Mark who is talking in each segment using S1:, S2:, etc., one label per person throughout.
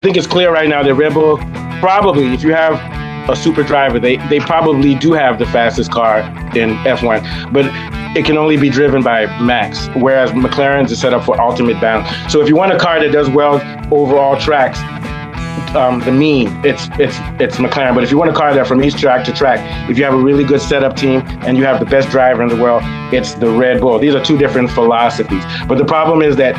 S1: I think it's clear right now that Red Bull probably, if you have a super driver, they probably do have the fastest car in F1, but it can only be driven by Max, whereas McLaren's is set up for ultimate balance. So if you want a car that does well overall tracks, the mean, it's McLaren. But if you want a car that from each track to track, if you have a really good setup team and you have the best driver in the world, it's the Red Bull. These are two different philosophies. But the problem is that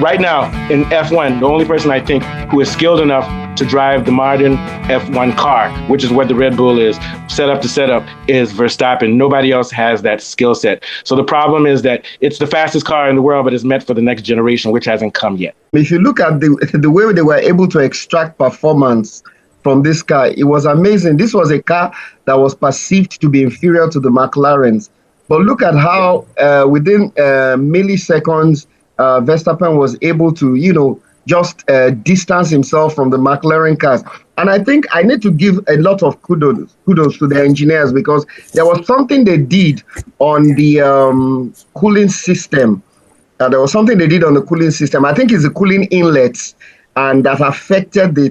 S1: right now in F1, the only person I think who is skilled enough to drive the modern F1 car, which is what the Red Bull is, setup to setup, is Verstappen. Nobody else has that skill set. So the problem is that it's the fastest car in the world, but it's meant for the next generation, which hasn't come yet.
S2: If you look at the way they were able to extract performance from this car, it was amazing. This was a car that was perceived to be inferior to the McLarens. But look at how within milliseconds, Verstappen was able to, just distance himself from the McLaren cars. And I think I need to give a lot of kudos to the engineers, because there was something they did on the cooling system. There was something they did on the cooling system. I think it's the cooling inlets, and that affected the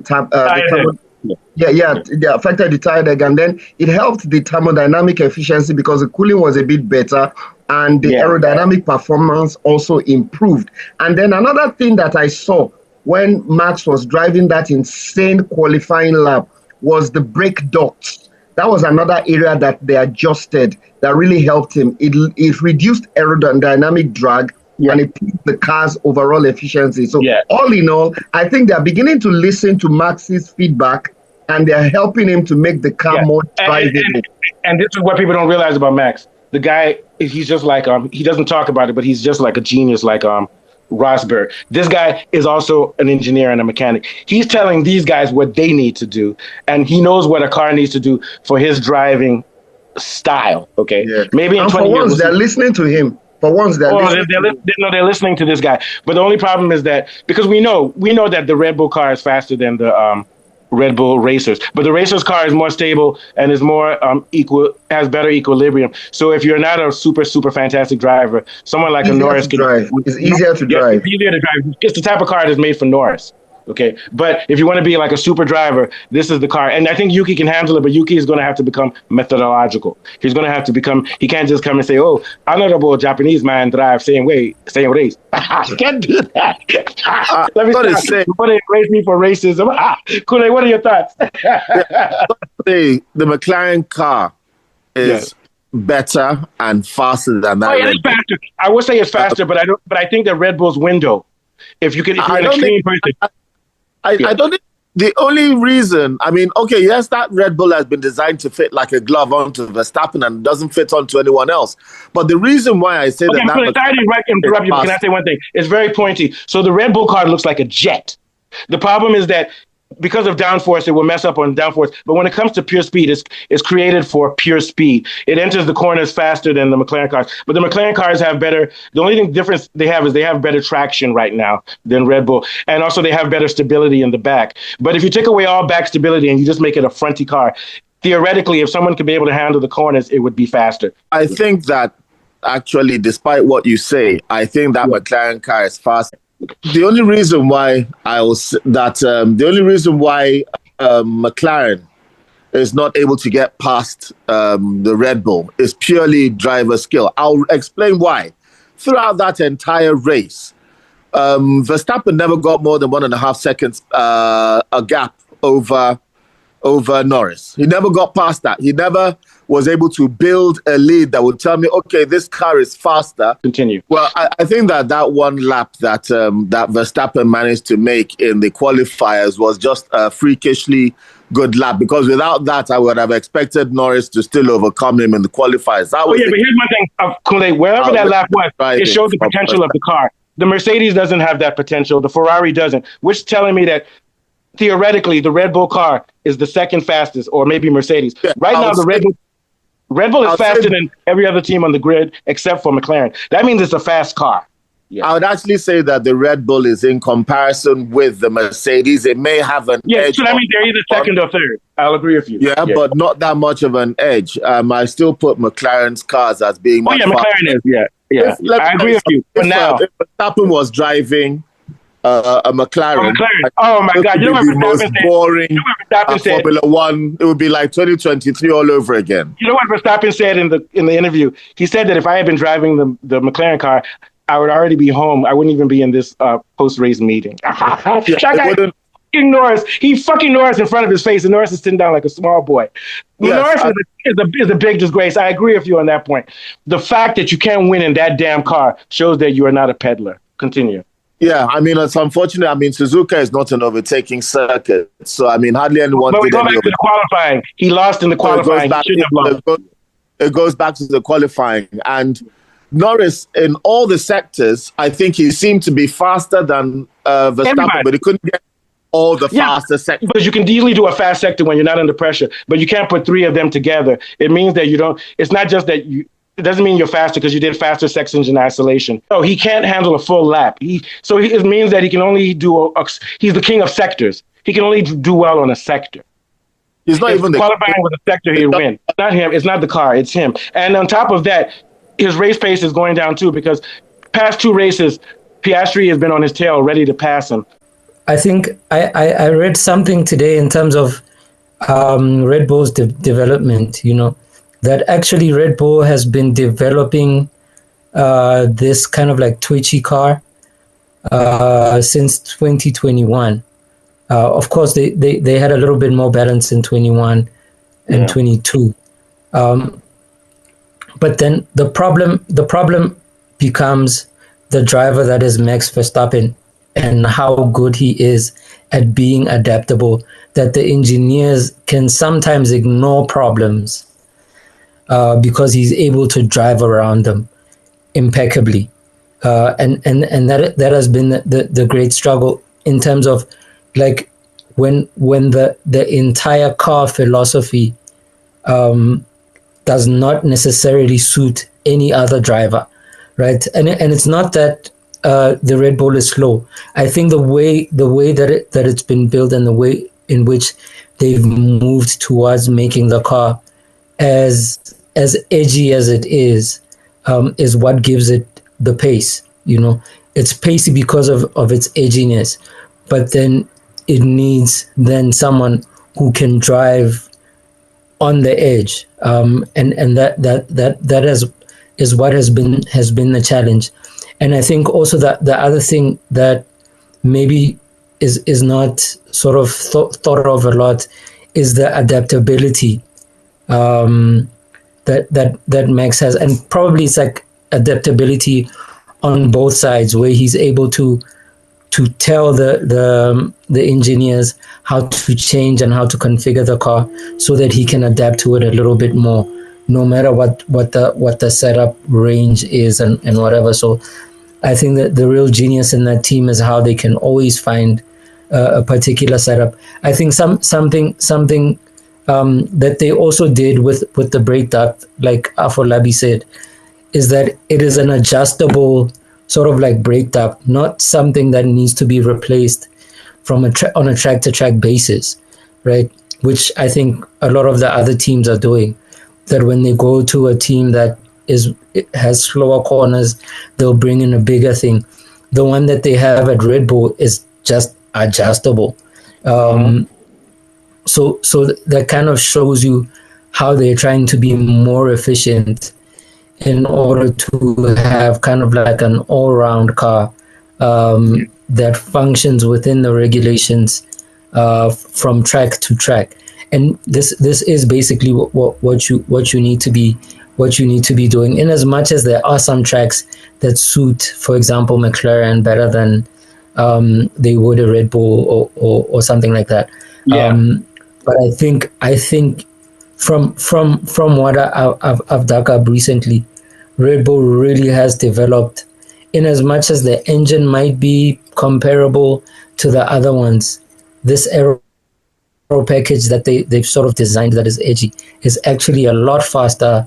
S2: they affected the tire deck, and then it helped the thermodynamic efficiency because the cooling was a bit better, and the aerodynamic performance also improved. And then another thing that I saw when Max was driving that insane qualifying lap was the brake ducts. That was another area that they adjusted that really helped him. It reduced aerodynamic drag, and it improved the car's overall efficiency. So all in all, I think they're beginning to listen to Max's feedback, and they're helping him to make the car more drivable.
S1: And this is what people don't realize about Max. The guy, he's just like, he doesn't talk about it, but he's just like a genius, like Rosberg. This guy is also an engineer and a mechanic. He's telling these guys what they need to do, and he knows what a car needs to do for his driving style. Okay, maybe in 20
S2: years,
S1: once
S2: they're listening to him. For once, they're
S1: listening to this guy. But the only problem is that because we know that the Red Bull car is faster than the Red Bull racers, but the racers car is more stable and is more has better equilibrium. So if you're not a super fantastic driver, someone like a Norris
S2: can drive. It's easier to drive.
S1: It's easier to drive. It's the type of car that's made for Norris. Okay, but if you want to be like a super driver, this is the car. And I think Yuki can handle it, but Yuki is going to have to become methodological. He's going to have to become, he can't just come and say, oh, honorable Japanese man drive same way, same race. He can't do that. Let me stop. You want to embrace me for racism? Kule, what are your thoughts?
S3: The McLaren car is better and faster than that.
S1: Oh, yeah, it's faster. I would say it's faster, but I think that Red Bull's window, if you're an extreme person.
S3: I don't think the only reason, yes, that Red Bull has been designed to fit like a glove onto Verstappen and doesn't fit onto anyone else. But the reason why I say
S1: sorry to interrupt you, but can I say one thing? It's very pointy. So the Red Bull car looks like a jet. The problem is that because of downforce, it will mess up on downforce. But when it comes to pure speed, it's created for pure speed. It enters the corners faster than the McLaren cars. But the McLaren cars have better, the only difference they have is they have better traction right now than Red Bull. And also they have better stability in the back. But if you take away all back stability and you just make it a fronty car, theoretically, if someone could be able to handle the corners, it would be faster.
S3: I think that actually, despite what you say, I think that McLaren car is fast. The only reason why McLaren is not able to get past the Red Bull is purely driver skill. I'll explain why. Throughout that entire race, Verstappen never got more than 1.5 seconds a gap over Norris. He never got past that. He never was able to build a lead that would tell me, okay, this car is faster.
S1: Continue.
S3: Well, I think that one lap that Verstappen managed to make in the qualifiers was just a freakishly good lap, because without that, I would have expected Norris to still overcome him in the qualifiers.
S1: But here's one thing, Kule, wherever that lap was, it showed the potential of the car. The Mercedes doesn't have that potential. The Ferrari doesn't, which is telling me that theoretically, the Red Bull car is the second fastest, or maybe Mercedes. Yeah, right now, the Red Bull is faster than every other team on the grid except for McLaren. That means it's a fast car.
S3: Yeah. I would actually say that the Red Bull is in comparison with the Mercedes. It may have an edge.
S1: So that means they're either second or third. I'll agree with you.
S3: Yeah, but not that much of an edge. I still put McLaren's cars as being
S1: McLaren is. Yeah. I agree with you.
S3: If Verstappen was driving a McLaren.
S1: Oh my God! You know what
S3: the most boring Formula One. It would be like 2023 all over again.
S1: You know what Verstappen said in the interview? He said that if I had been driving the McLaren car, I would already be home. I wouldn't even be in this post-race meeting. Fucking Norris. He fucking Norris in front of his face, and Norris is sitting down like a small boy. Norris is a big disgrace. I agree with you on that point. The fact that you can't win in that damn car shows that you are not a peddler. Continue.
S3: Yeah, I mean, it's unfortunate. I mean, Suzuka is not an overtaking circuit. So, I mean, hardly anyone
S1: did any of it. Qualifying. He lost in the qualifying.
S3: It goes back to the qualifying. And Norris, in all the sectors, I think he seemed to be faster than Verstappen, but he couldn't get all the faster sectors.
S1: Because you can easily do a fast sector when you're not under pressure, but you can't put three of them together. It means that you don't, it's not just that you, it doesn't mean you're faster because you did faster sections in isolation. No, he can't handle a full lap. It means that he can only do, he's the king of sectors. He can only do well on a sector.
S3: He's not even
S1: qualifying with a sector, he'd win. It's not him, it's not the car, it's him. And on top of that, his race pace is going down too, because past two races, Piastri has been on his tail ready to pass him.
S4: I think I read something today in terms of Red Bull's development, you know, that actually Red Bull has been developing this kind of like twitchy car since 2021. Of course, they had a little bit more balance in 21 and 22. But then the problem becomes the driver that is Max Verstappen and how good he is at being adaptable, that the engineers can sometimes ignore problems because he's able to drive around them impeccably. And that has been the great struggle in terms of like when the entire car philosophy does not necessarily suit any other driver, right? And it's not that the Red Bull is slow. I think the way that it's been built and the way in which they've moved towards making the car as edgy as it is what gives it the pace. You know, it's pacey because of its edginess, but then it needs then someone who can drive on the edge, and that is what has been the challenge. And I think also that the other thing that maybe is not sort of thought of a lot is the adaptability that Max has, and probably it's like adaptability on both sides, where he's able to tell the engineers how to change and how to configure the car so that he can adapt to it a little bit more, no matter what the setup range is and whatever. So I think that the real genius in that team is how they can always find a particular setup. I think something that they also did with the brake duct, like Afolabi said, is that it is an adjustable sort of like brake duct, not something that needs to be replaced from on a track-to-track basis, right? Which I think a lot of the other teams are doing. That when they go to a team that has slower corners, they'll bring in a bigger thing. The one that they have at Red Bull is just adjustable. So that kind of shows you how they're trying to be more efficient in order to have kind of like an all-round car that functions within the regulations from track to track. And this is basically what you need to be doing. In as much as there are some tracks that suit, for example, McLaren better than they would a Red Bull or something like that.
S1: Yeah.
S4: But I think from what I've dug up recently, Red Bull really has developed, in as much as the engine might be comparable to the other ones, this aero package that they've sort of designed that is edgy is actually a lot faster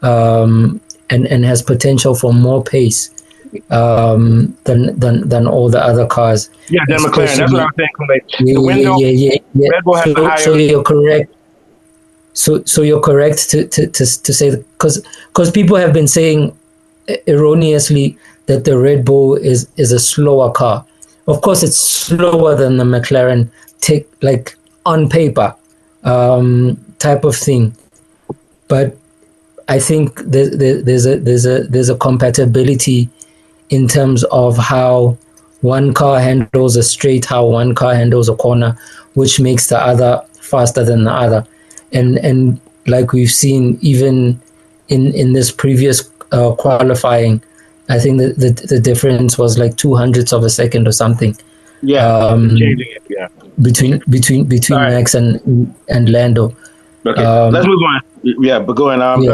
S4: and has potential for more pace than all the other cars.
S1: Yeah, than McLaren. That's what I'm saying. Red Bull has the higher.
S4: So you're correct. So you're correct to say, because people have been saying erroneously that the Red Bull is a slower car, of course, it's slower than the McLaren, like on paper, type of thing. But I think there's a compatibility in terms of how one car handles a straight, how one car handles a corner, which makes the other faster than the other. And like we've seen even in this previous qualifying, I think that the difference was like 200ths of a second or something.
S1: Yeah, changing it. Yeah,
S4: between
S1: right.
S4: Max and Lando.
S1: Okay, let's move on. Yeah, but go on.
S4: Yeah.